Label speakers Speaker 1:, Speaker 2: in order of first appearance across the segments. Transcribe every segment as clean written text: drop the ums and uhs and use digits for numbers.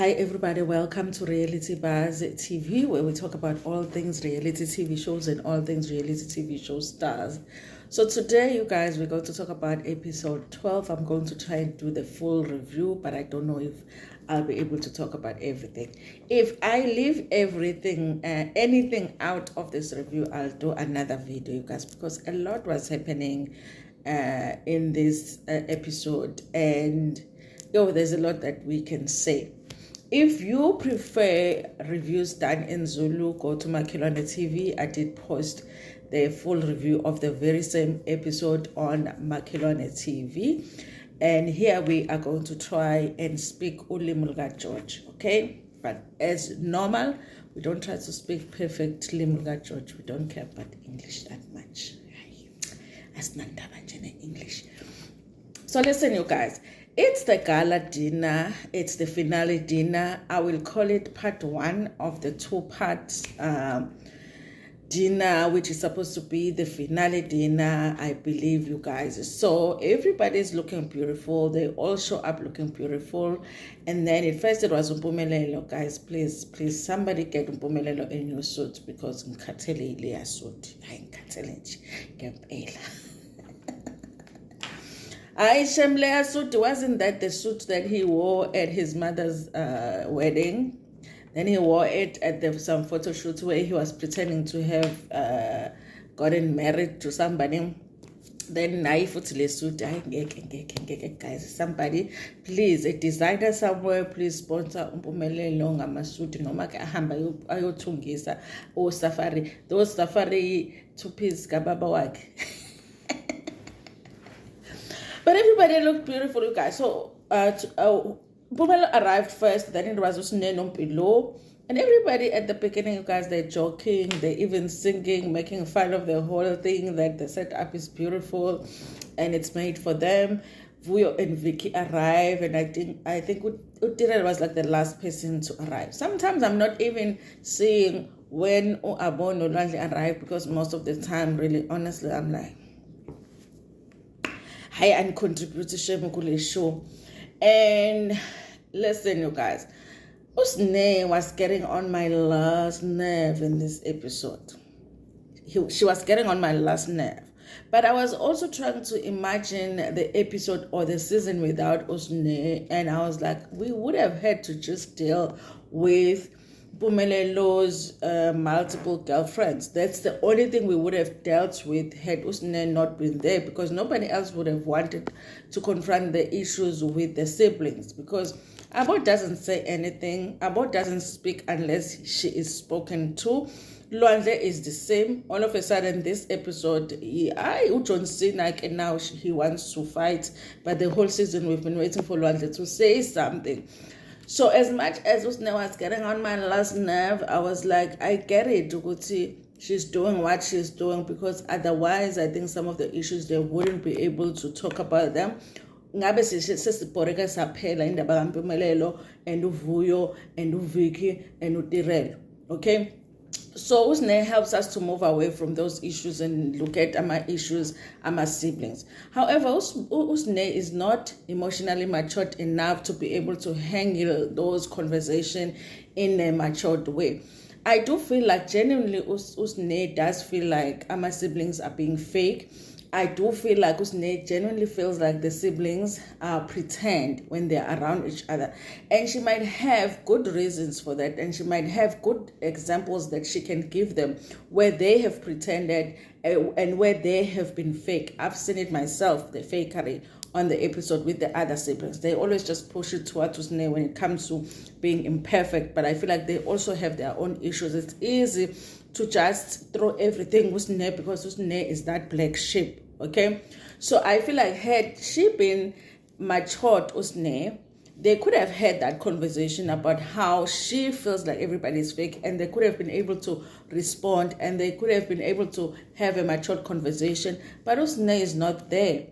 Speaker 1: Hi everybody, welcome to Reality Buzz TV, where we talk about all things reality TV shows and all things reality TV show stars. So today, you guys, we're going to talk about episode 12. I'm going to try and do the full review, but I don't know if I'll be able to talk about everything. If I leave anything out of this review, I'll do another video, you guys, because a lot was happening in this episode, and there's a lot that we can say. If you prefer reviews done in Zulu, go to Makhelwane TV. I did post the full review of the very same episode on Makhelwane TV. And here we are going to try and speak Ulimi Luka George, okay? But as normal, we don't try to speak perfect Ulimi Luka George. We don't care about English that much. As English. So listen, you guys. It's the gala dinner. It's the finale dinner. I will call it part one of the two-part dinner, which is supposed to be the finale dinner, I believe, you guys. So everybody's looking beautiful. They all show up looking beautiful. And then at first it was Mpumelelo, guys. Please, somebody get Mpumelelo in your suit, because ngikhathele ile suit. Hayi ngikhathele nje ngempela. Shemleya suit, wasn't that the suit that he wore at his mother's wedding? Then he wore it at some photo shoot where he was pretending to have gotten married to somebody. Then naifutile suit, guys, somebody, please, a designer somewhere, please sponsor Mpumelelo ngamasuit noma ke ahamba ayothungisa or safari, those safari two-piece kababa wakhe. But everybody looked beautiful, you guys. So, Pumelo arrived first, then it was Usne below. And everybody at the beginning, you guys, they're joking, they're even singing, making fun of the whole thing, that the setup is beautiful and it's made for them. Vuyo and Vicky arrive, and I think Utira was like the last person to arrive. Sometimes I'm not even seeing when Abon or Landi arrived, because most of the time, really, honestly, I'm like, and contribute to Shemukule show. And listen, you guys, Usne was getting on my last nerve in this episode. She was getting on my last nerve. But I was also trying to imagine the episode or the season without Usne, and I was like, we would have had to just deal with Mpumelo's multiple girlfriends. That's the only thing we would have dealt with had Usne not been there, because nobody else would have wanted to confront the issues with the siblings, because Abo doesn't say anything. Abo doesn't speak unless she is spoken to. Lwandle is the same. All of a sudden, this episode, John Cena, and now he wants to fight, but the whole season we've been waiting for Lwandle to say something. So as much as Usne was getting on my last nerve, I was like, I get it, Uguti. She's doing what she's doing, because otherwise I think some of the issues they wouldn't be able to talk about them. Ngabe sesiboreka saphela indaba kaMpumelelo and uVuyo and uVicky and uTirel. Okay? So Usne helps us to move away from those issues and look at our issues, our siblings. However, Usne is not emotionally matured enough to be able to handle those conversations in a matured way. I do feel like genuinely Usne does feel like our siblings are being fake. I do feel like Usne genuinely feels like the siblings pretend when they're around each other. And she might have good reasons for that. And she might have good examples that she can give them where they have pretended and where they have been fake. I've seen it myself, the fakery on the episode with the other siblings. They always just push it towards Usne when it comes to being imperfect. But I feel like they also have their own issues. It's easy to just throw everything Usne, because Usne is that black sheep, okay? So I feel like had she been matured, Usne, they could have had that conversation about how she feels like everybody's fake, and they could have been able to respond, and they could have been able to have a matured conversation. But Usne is not there,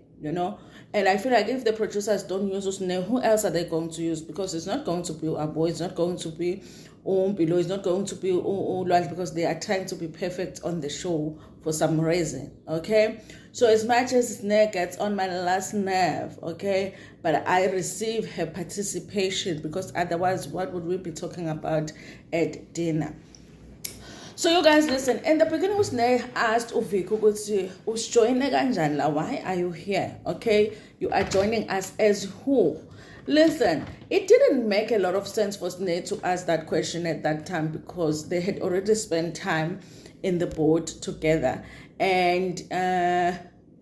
Speaker 1: And I feel like if the producers don't use Usne, who else are they going to use? Because it's not going to be Abo, it's not going to be Below, it's not going to be Lwandle, because they are trying to be perfect on the show for some reason, okay? So as much as Usne gets on my last nerve, okay, but I receive her participation, because otherwise what would we be talking about at dinner? So you guys listen, in the beginning Usne asked Vicky usijoyine kanjani la, why are you here? Okay, you are joining us as who? Listen, it didn't make a lot of sense for Usne to ask that question at that time, because they had already spent time in the boat together, and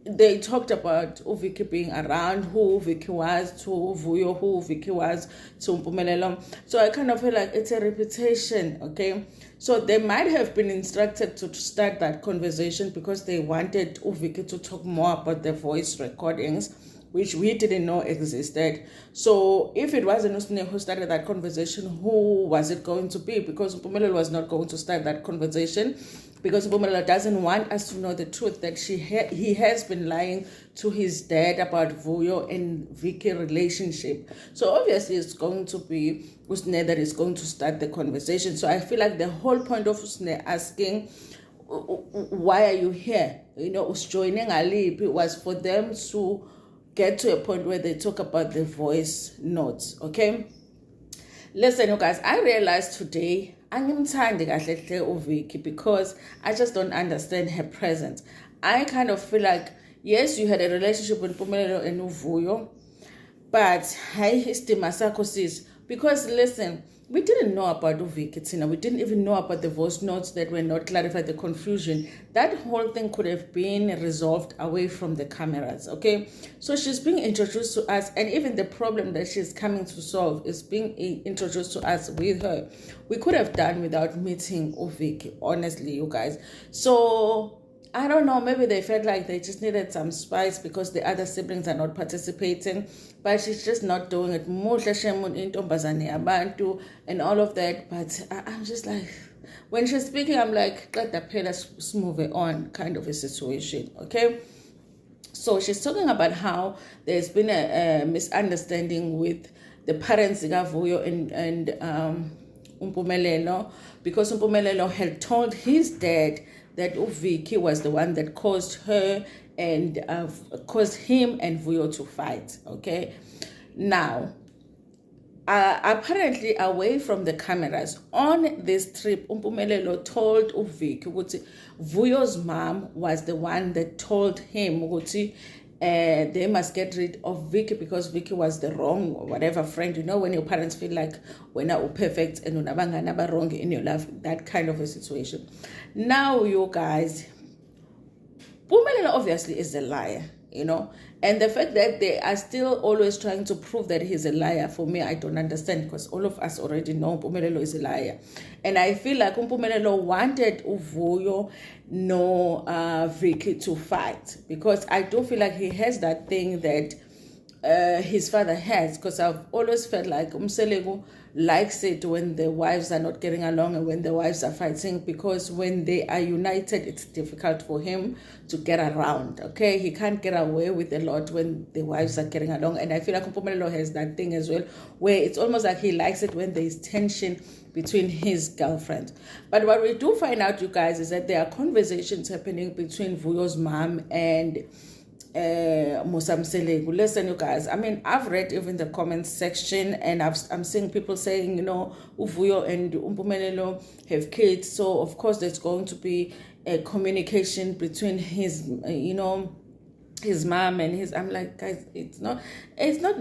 Speaker 1: they talked about Vicky being around, who Vicky was to Vuyo, who Vicky was to Mpumelelo. So I kind of feel like it's a repetition, okay? So they might have been instructed to start that conversation because they wanted Vicky to talk more about the voice recordings, which we didn't know existed. So if it wasn't Usne who started that conversation, who was it going to be? Because Mpumelelo was not going to start that conversation, because Mpumelelo doesn't want us to know the truth that he has been lying to his dad about Vuyo and Vicky relationship. So obviously it's going to be Usne that is going to start the conversation. So I feel like the whole point of Usne asking, why are you here? You know, joining Alip was for them to get to a point where they talk about the voice notes, okay? Listen, you guys, I realized today angimthandi kahle hle uVicky, because I just don't understand her presence. I kind of feel like, yes, you had a relationship with Mpumelelo and Vuyo, but hayi istima sakho sis, because listen, we didn't know about Vicky Tina. We didn't even know about the voice notes that were not clarified, the confusion. That whole thing could have been resolved away from the cameras, okay? So she's being introduced to us, and even the problem that she's coming to solve is being introduced to us with her. We could have done without meeting Vicky, honestly, you guys. So I don't know, maybe they felt like they just needed some spice because the other siblings are not participating, but she's just not doing it. And all of that, but I'm just like, when she's speaking, I'm like, let's move it on, kind of a situation, okay? So she's talking about how there's been a misunderstanding with the parents, Vuyo and Mpumelelo, because Mpumelelo had told his dad that Vicky was the one that caused her and caused him and Vuyo to fight, okay? Now, apparently away from the cameras, on this trip, Mpumelelo told Vicky that Vuyo's mom was the one that told him that they must get rid of Vicky because Vicky was the wrong whatever friend. You know, when your parents feel like we're not perfect and we're never wrong in your life, that kind of a situation. Now, you guys, Mpumelelo obviously is a liar, you know, and the fact that they are still always trying to prove that he's a liar, for me, I don't understand, because all of us already know Mpumelelo is a liar. And I feel like Mpumelelo wanted Vuyo no Vicky to fight, because I do feel like he has that thing that his father has, because I've always felt like Umselegu likes it when the wives are not getting along and when the wives are fighting, because when they are united, it's difficult for him to get around, okay? He can't get away with a lot when the wives are getting along. And I feel like Mpumelelo has that thing as well, where it's almost like he likes it when there's tension between his girlfriend. But what we do find out, you guys, is that there are conversations happening between Vuyo's mom and Musamselegu. Listen, you guys, I mean, I've read even the comments section, and I'm seeing people saying, you know, Vuyo and Mpumelelo have kids, so of course there's going to be a communication between his, you know, his mom and his. I'm like, guys, it's not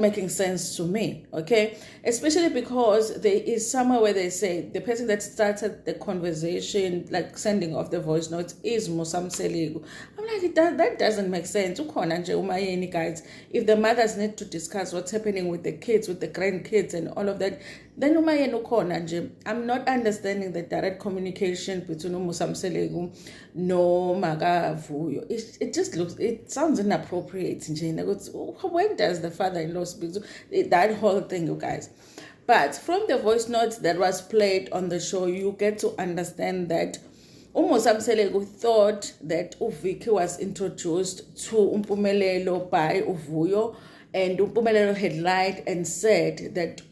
Speaker 1: making sense to me, okay? Especially because there is somewhere where they say the person that started the conversation, like sending off the voice notes, is Musamselegu. I'm like, that doesn't make sense. Guys, if the mothers need to discuss what's happening with the kids, with the grandkids and all of that, then I'm not understanding the direct communication between Musamselegu no Maga Vuyo. It sounds inappropriate. When does the father-in-law speak to that whole thing, you guys? But from the voice notes that was played on the show, you get to understand that uMosamseleko thought that Vicky was introduced to Umpumelelo by Uvuyo, and Umpumelelo had lied and said that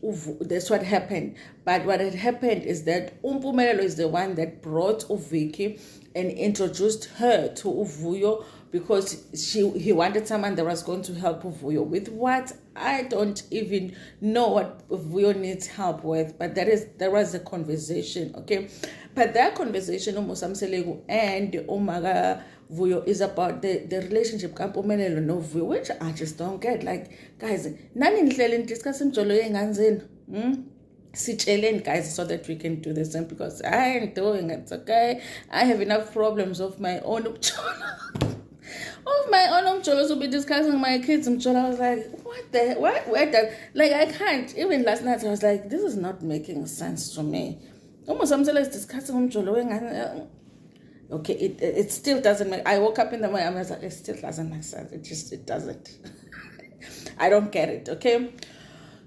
Speaker 1: that's what happened. But what had happened is that Umpumelelo is the one that brought Vicky and introduced her to Uvuyo because he wanted someone that was going to help Uvuyo with what I don't even know what Uvuyo needs help with, but that was a conversation, okay? But that conversation Umosamseleko and Umaga Vuyo is about the relationship Kampumelelo no Vuyo, which I just don't get. Like, guys, nani nihlele discussing jolo yenganzini. Sitshelen, guys, so that we can do the same, because I ain't doing it, okay? I have enough problems of my own. Of my own umjolo to be discussing my kids umjolo. I was like, where that, like, I can't. Even last night I was like, this is not making sense to me. Almost something is discussing umjolo. Okay, it still doesn't make. I woke up in the morning, I was like, it still doesn't make sense. It doesn't. I don't get it, okay?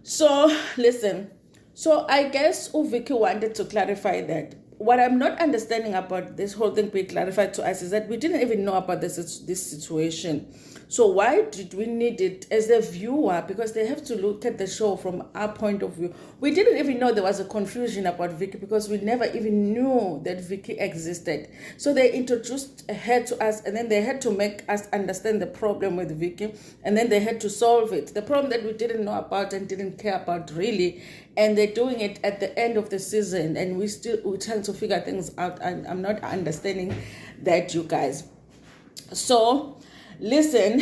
Speaker 1: So listen. So I guess Vicky wanted to clarify that. What I'm not understanding about this whole thing being clarified to us is that we didn't even know about this situation. So why did we need it as a viewer? Because they have to look at the show from our point of view. We didn't even know there was a confusion about Vicky because we never even knew that Vicky existed. So they introduced her to us, and then they had to make us understand the problem with Vicky, and then they had to solve it. The problem that we didn't know about and didn't care about really, and they're doing it at the end of the season, and we're trying to figure things out, and I'm not understanding that, you guys. So listen,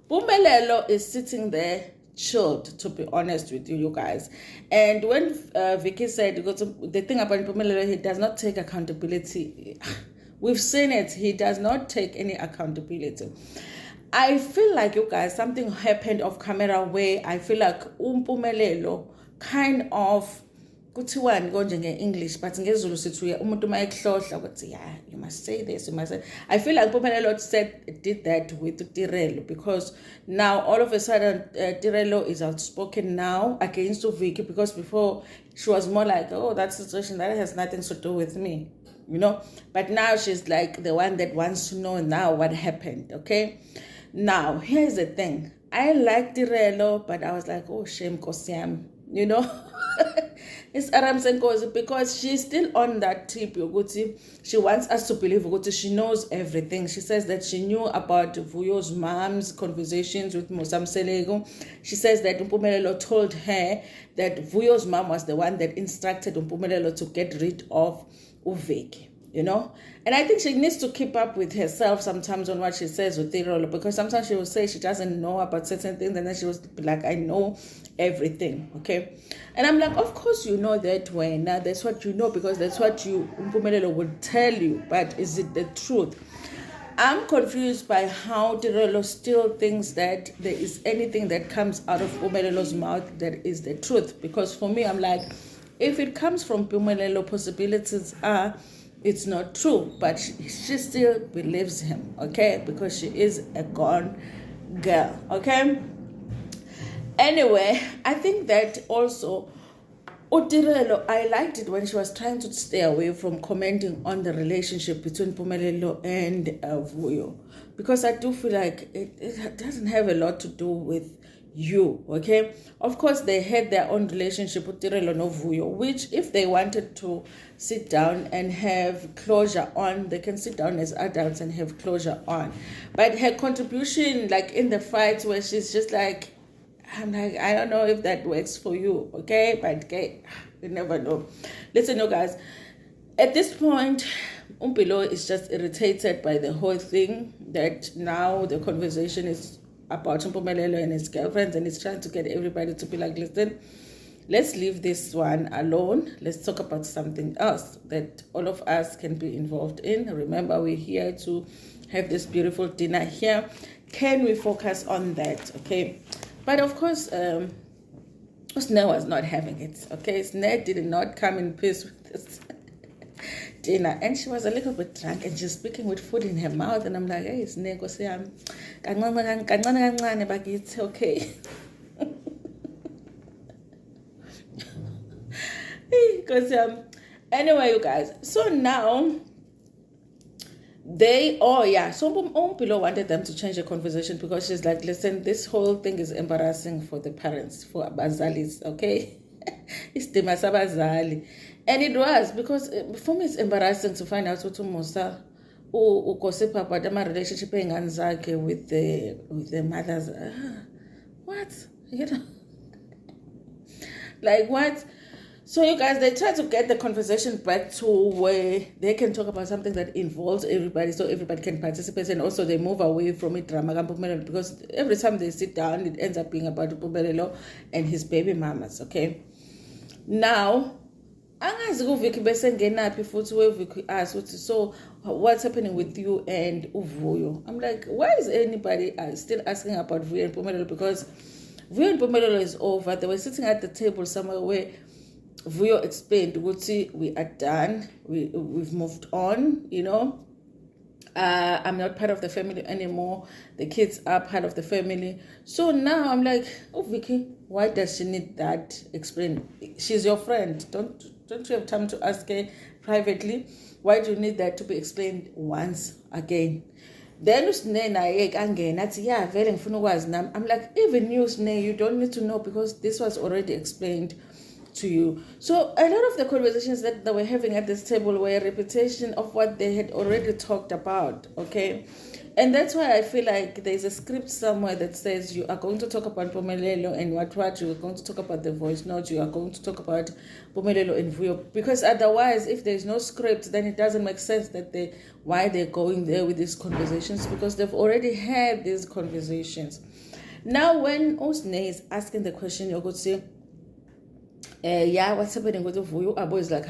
Speaker 1: Pumelelo is sitting there chilled, to be honest with you guys. And when Vicky said, because the thing about Pumelelo, he does not take accountability. We've seen it. He does not take any accountability. I feel like, you guys, something happened off camera where I feel like Pumelelo kind of kuthiwa konje nge-English, but ngezulu sithi umuntu mayekuhlohla ukuthi yeah, you must say this, you must say. I feel like Pumelelo did that with Tirelo, because now all of a sudden Tirelo is outspoken now against Vicky, because before she was more like, oh, that situation, that has nothing to do with me, you know. But now she's like the one that wants to know now what happened, okay? Now, here's the thing. I like Tirelo, but I was like, oh, shame Kosiam, you know. It's Aram Senkosi, because she's still on that tip. She wants us to believe she knows everything. She says that she knew about Vuyo's mom's conversations with Mosamseleko. She says that Umpumelelo told her that Vuyo's mom was the one that instructed Umpumelelo to get rid of Uveki, you know. And I think she needs to keep up with herself sometimes on what she says with Tirolo, because sometimes she will say she doesn't know about certain things, and then she will be like, I know everything, okay? And I'm like, of course you know that way. Now that's what you know, because that's what Umpumelelo would tell you, but is it the truth? I'm confused by how Tirolo still thinks that there is anything that comes out of Umpumelo's mouth that is the truth, because for me, I'm like, if it comes from Umpumelelo, possibilities are it's not true, but she still believes him, okay? Because she is a gone girl, okay? Anyway, I think that also Tirelo, I liked it when she was trying to stay away from commenting on the relationship between Pumelelo and Vuyo, because I do feel like it doesn't have a lot to do with you, okay? Of course, they had their own relationship with Tirelo and Vuyo, which if they wanted to sit down and have closure on, they can sit down as adults and have closure on. But her contribution, like in the fights where she's just like, I'm like, I don't know if that works for you, okay? But okay, you never know. Listen, you guys, at this point, Umpilo is just irritated by the whole thing, that now the conversation is about Mpumelelo and his girlfriends, and he's trying to get everybody to be like, listen, let's leave this one alone. Let's talk about something else that all of us can be involved in. Remember, we're here to have this beautiful dinner here. Can we focus on that, okay? But of course, Sneh was not having it, okay? Sneh did not come in peace with this dinner, and she was a little bit drunk, and she's speaking with food in her mouth, and I'm like, hey, Sneh, kancane bakithi, okay? Because anyway, you guys, so now So Below wanted them to change the conversation because she's like, listen, this whole thing is embarrassing for the parents, for Abazalis, okay? It's the Masabazali. And it was, because for me it's embarrassing to find out what Musa gossip about my relationship with the mothers. What? You know? Like what? So you guys, they try to get the conversation back to where they can talk about something that involves everybody, so everybody can participate, and also they move away from it drama because every time they sit down, it ends up being about Mpumelelo and his baby mamas. Okay, now angazi kuVicky bese ngenaphi futhi weVicky ask ukuthi so what's happening with you and uVuyo. I'm like, why is anybody still asking about Vuyo and Mpumelelo? Because Vuyo and Mpumelelo is over. They were sitting at the table somewhere where Vuyo explained, we are done, we've moved on, you know. I'm not part of the family anymore. The kids are part of the family. So now I'm like, oh Vicky, why does she need that explain? She's your friend. Don't you have time to ask her privately? Why do you need that to be explained once again? Then I'm like, even you, Sneh, you don't need to know because this was already explained to you. So a lot of the conversations that they were having at this table were a repetition of what they had already talked about, okay? And that's why I feel like there's a script somewhere that says you are going to talk about Mpumelelo and what you are going to talk about the voice note, you are going to talk about Mpumelelo and Vuyo, because otherwise if there's no script, then it doesn't make sense that why they're going there with these conversations, because they've already had these conversations. Now when Osne is asking the question, you're going to say, what's happening with Vuyo? Abo is like,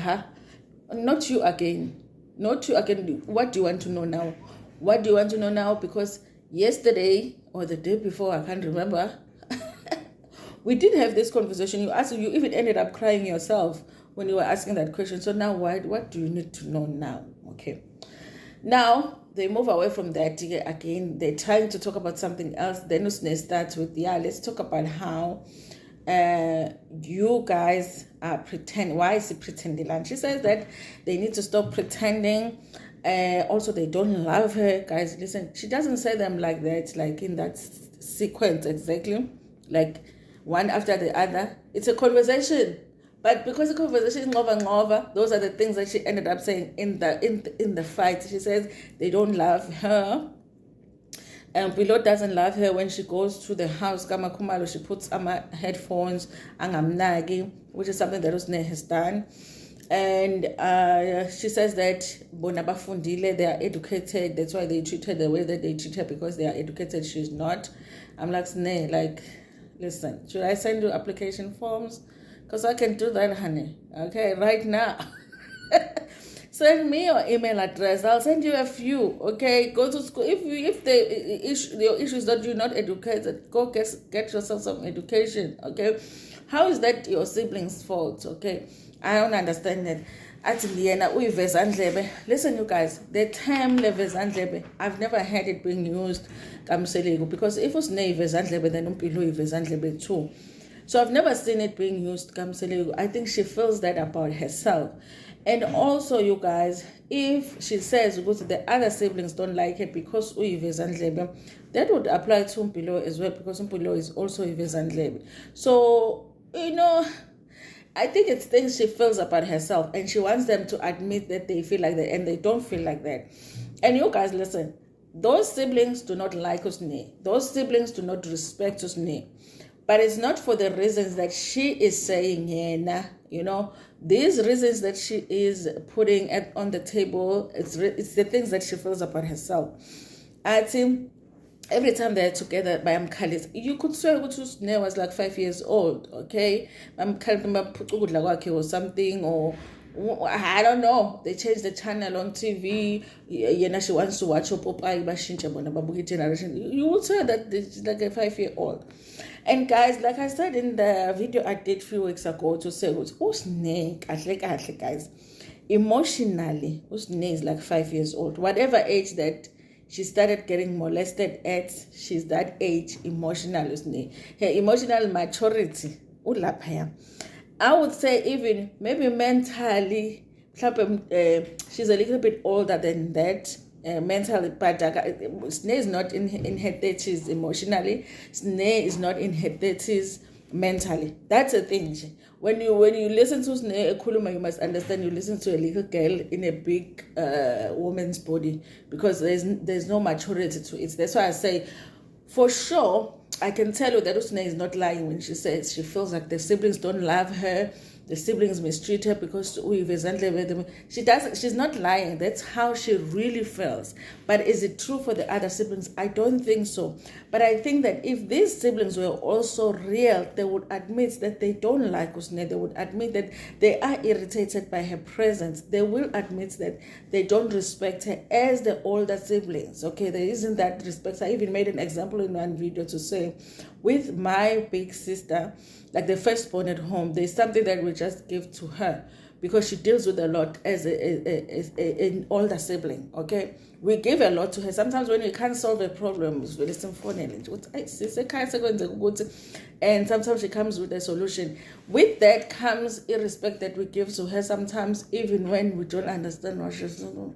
Speaker 1: not you again. Not you again. What do you want to know now? What do you want to know now? Because yesterday or the day before, I can't remember, we did have this conversation. You even ended up crying yourself when you were asking that question. So now what do you need to know now? Okay. Now they move away from that again. They're trying to talk about something else. Then Usne starts with, let's talk about how you guys are pretending. Why is it pretending? And she says that they need to stop pretending. Also, they don't love her. Guys, listen, she doesn't say them like that, like in that sequence exactly, like one after the other. It's a conversation. But because the conversation is over, those are the things that she ended up saying in the fight. She says they don't love her. And Below doesn't love her when she goes to the house. Kama Kumalo, she puts headphones, angamnagi, which is something that Usne has done. And she says that Bonaba Fundile, they are educated. That's why they treat her the way that they treat her, because they are educated. She's not. I'm like, Sneh, like, listen, should I send you application forms? Because I can do that, honey. Okay, right now. Send me your email address. I'll send you a few. Okay, go to school. If your issue is that you're not educated, go get yourself some education. Okay, how is that your siblings' fault? Okay, I don't understand that. Listen, you guys, the term levezandlebe, I've never heard it being used because if it's nevezandlebe, then umpilo ivezandlebe too. So I've never seen it being used. I think she feels that about herself. And also, you guys, if she says the other siblings don't like her because that would apply to Mpilo as well, because Mpilo is also Ivezandlebe. So, I think it's things she feels about herself, and she wants them to admit that they feel like that, and they don't feel like that. And you guys, listen, those siblings do not like Usne. Those siblings do not respect Usne. But it's not for the reasons that she is saying here, these reasons that she is putting on the table, it's the things that she feels about herself. I think every time they're together by Amkhalis, you could swear Usne was like 5 years old, okay? Or something, or I don't know. They changed the channel on TV. She wants to watch generation. You would say that she's like a 5-year-old. And guys, like I said in the video I did a few weeks ago, to say Usne, guys, emotionally, Usne is like 5 years old. Whatever age that she started getting molested at, she's that age emotional. Usne, her emotional maturity, I would say even maybe mentally, she's a little bit older than that. mentally, but Sneh is not in her 30s emotionally. Sneh is not in her 30s mentally. That's the thing. When you listen to Sneh Ekhuluma, you must understand you listen to a little girl in a big woman's body, because there's no maturity to it. That's why I say, for sure, I can tell you that Usne is not lying when she says she feels like the siblings don't love her, the siblings mistreat her because she's not lying. That's how she really feels. But is it true for the other siblings? I don't think so. But I think that if these siblings were also real, they would admit that they don't like Usne. They would admit that they are irritated by her presence. They will admit that they don't respect her as the older siblings. Okay, there isn't that respect. I even made an example in one video to say, with my big sister, like the firstborn at home, there's something that we just give to her because she deals with a lot as an older sibling. Okay, we give a lot to her. Sometimes when we can't solve a problem, it's very simple, and sometimes she comes with a solution. With that comes a respect that we give to her. Sometimes even when we don't understand what she'll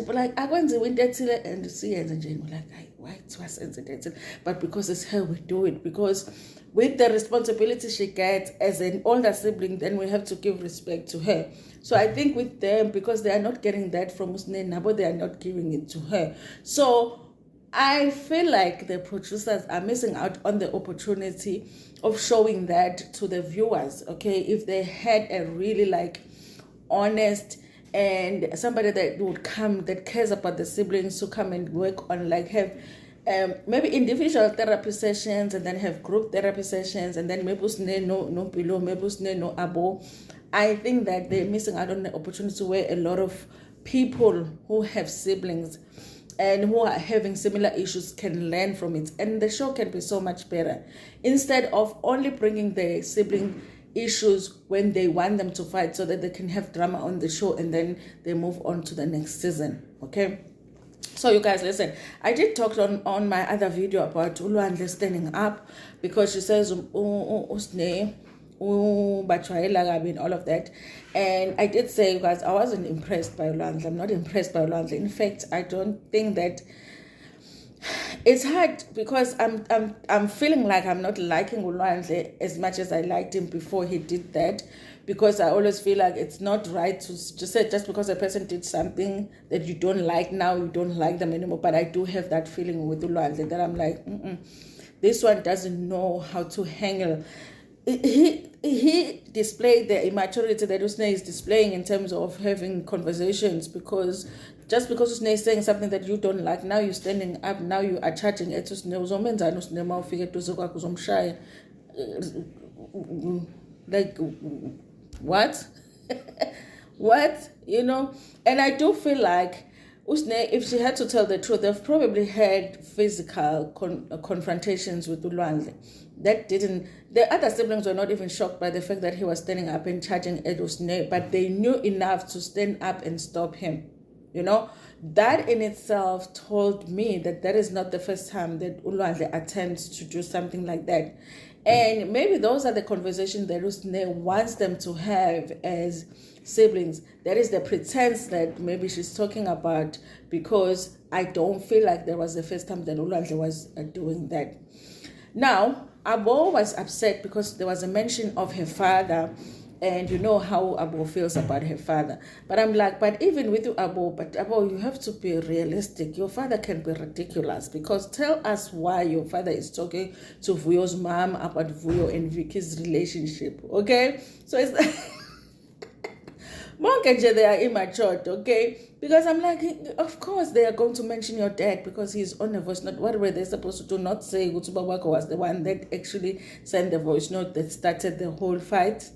Speaker 1: be like, I went to winter and you see, and we're like, why it was sensitive? But because it's her, we do it. Because with the responsibility she gets as an older sibling, then we have to give respect to her. So I think with them, because they are not getting that from Usne Nabo, they are not giving it to her. So I feel like the producers are missing out on the opportunity of showing that to the viewers. Okay, if they had a really like honest and somebody that would come, that cares about the siblings, to come and work on, like, have maybe individual therapy sessions, and then have group therapy sessions, and then maybe no below, maybe no abo. I think that they're missing out on the opportunity where a lot of people who have siblings and who are having similar issues can learn from it, and the show can be so much better, instead of only bringing the sibling issues when they want them to fight so that they can have drama on the show and then they move on to the next season. Okay, so you guys, listen, I did talk on my other video about Ulwandle standing up, because she says Usne all of that, and I did say, you guys, I wasn't impressed by Ulwandle. I'm not impressed by Ulwandle. In fact, I don't think that. It's hard because I'm feeling like I'm not liking Ulwandle as much as I liked him before he did that, because I always feel like it's not right to just say just because a person did something that you don't like, now you don't like them anymore. But I do have that feeling with Ulwandle that I'm like, this one doesn't know how to handle. He displayed the immaturity that Usne is displaying in terms of having conversations, because just because Usne is saying something that you don't like, now you're standing up, now you are charging at Usne. Like, what? What? And I do feel like Usne, if she had to tell the truth, they've probably had physical confrontations with Ulwandle. That didn't. The other siblings were not even shocked by the fact that he was standing up and charging at Usne, but they knew enough to stand up and stop him. That in itself told me that is not the first time that Ulwandle attempts to do something like that. And maybe those are the conversations that Usne wants them to have as siblings. That is the pretense that maybe she's talking about, because I don't feel like there was the first time that Ulwandle was doing that. Now, Abo was upset because there was a mention of her father, and you know how Abo feels about her father. But I'm like, but even with you, Abo, you have to be realistic. Your father can be ridiculous, because tell us why your father is talking to Vuyo's mom about Vuyo and Vicky's relationship, okay? So it's they are immature, okay? Because I'm like, of course they are going to mention your dad because he's on the voice note. What were they supposed to do? Not say Gutubawako was the one that actually sent the voice note that started the whole fight,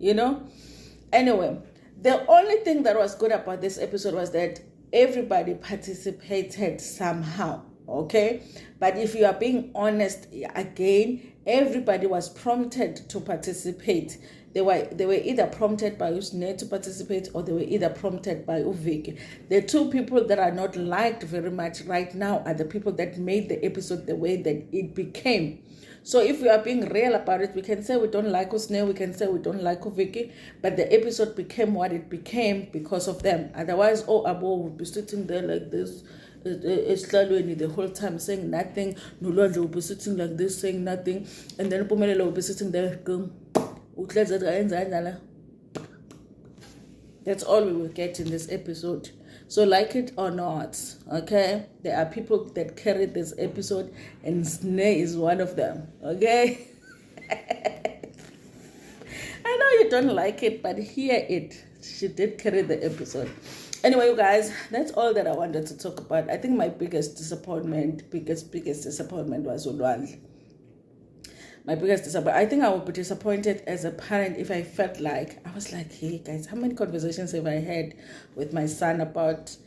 Speaker 1: Anyway, the only thing that was good about this episode was that everybody participated somehow, okay? But if you are being honest, again, everybody was prompted to participate. They were either prompted by Usne to participate, or they were either prompted by Vicky. The two people that are not liked very much right now are the people that made the episode the way that it became. So if we are being real about it, we can say we don't like Usne, we can say we don't like Vicky, but the episode became what it became because of them. Otherwise, Abo would be sitting there like this, the whole time saying nothing. Nolwandle will be sitting like this saying nothing, and then Pumelelo will be sitting there going, that's all we will get in this episode. So like it or not, okay, there are people that carry this episode, and Sneh is one of them, okay. I know you don't like it, but hear it. She did carry the episode. Anyway, you guys, that's all that I wanted to talk about. I think my biggest disappointment was Ulwandle. My biggest disappointment. I think I would be disappointed as a parent if I felt like, I was like, hey guys, how many conversations have I had with my son about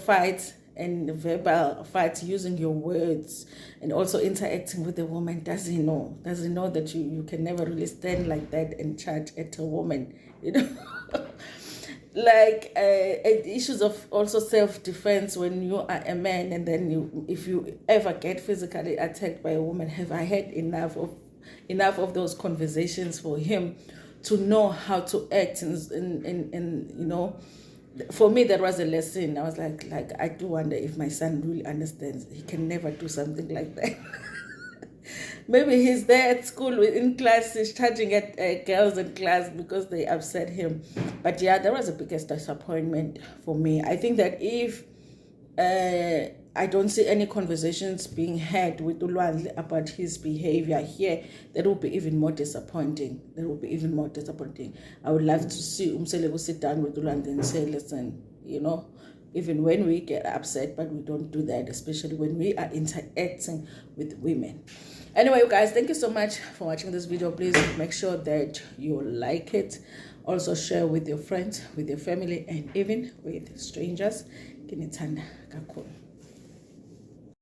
Speaker 1: fights and verbal fights, using your words, and also interacting with a woman. Does he know that you can never really stand like that and charge at a woman, like issues of also self-defense when you are a man, and then if you ever get physically attacked by a woman. Have I had enough of those conversations for him to know how to act? And for me, that was a lesson. I was like I do wonder if my son really understands. He can never do something like that. Maybe he's there at school in class, he's charging at girls in class because they upset him. But yeah, that was the biggest disappointment for me. I think that if I don't see any conversations being had with Ulwandle about his behavior here, that will be even more disappointing. I would love to see Umselebo sit down with Ulwandle and say, listen, even when we get upset, but we don't do that, especially when we are interacting with women. Anyway, you guys, thank you so much for watching this video. Please make sure that you like it. Also share with your friends, with your family, and even with strangers. Kinithanda kakhulu.